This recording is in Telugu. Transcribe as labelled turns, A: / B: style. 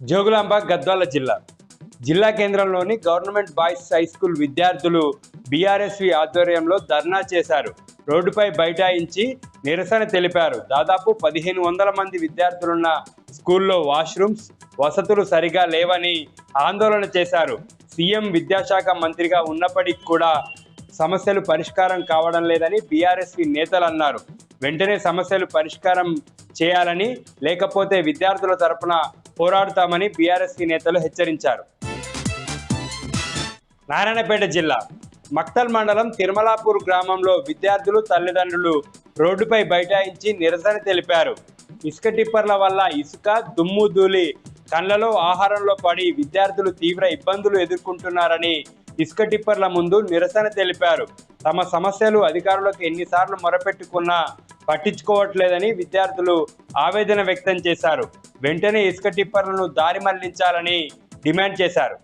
A: జోగులాంబ గద్వాల జిల్లా కేంద్రంలోని గవర్నమెంట్ బాయ్స్ హై స్కూల్ విద్యార్థులు బీఆర్ఎస్వి ఆధ్వర్యంలో ధర్నా చేశారు. రోడ్డుపై బైఠాయించి నిరసన తెలిపారు. దాదాపు 1500 మంది విద్యార్థులున్న స్కూల్లో వాష్రూమ్స్ వసతులు సరిగా లేవని ఆందోళన చేశారు. సీఎం విద్యాశాఖ మంత్రిగా ఉన్నప్పటికీ కూడా సమస్యలు పరిష్కారం కావడం లేదని బీఆర్ఎస్వి నేతలు అన్నారు. వెంటనే సమస్యలు పరిష్కారం చేయాలని, లేకపోతే విద్యార్థుల తరపున పోరాడుతామని బీఆర్ఎస్వి నేతలు హెచ్చరించారు. నారాయణపేట జిల్లా మక్తల్ మండలం తిరుమలాపూర్ గ్రామంలో విద్యార్థులు తల్లిదండ్రులు రోడ్డుపై బైఠాయించి నిరసన తెలిపారు. ఇసుక టిప్పర్ల వల్ల ఇసుక దుమ్ము ధూళి కళ్ళలో ఆహారంలో పడి విద్యార్థులు తీవ్ర ఇబ్బందులు ఎదుర్కొంటున్నారని ఇసుక టిప్పర్ల ముందు నిరసన తెలిపారు. తమ సమస్యలు అధికారులకు ఎన్నిసార్లు మొరపెట్టుకున్నా పట్టించుకోవట్లేదని విద్యార్థులు ఆవేదన వ్యక్తం చేశారు. వెంటనే ఇసుక టిప్పర్లను దారి మళ్లించాలని డిమాండ్ చేశారు.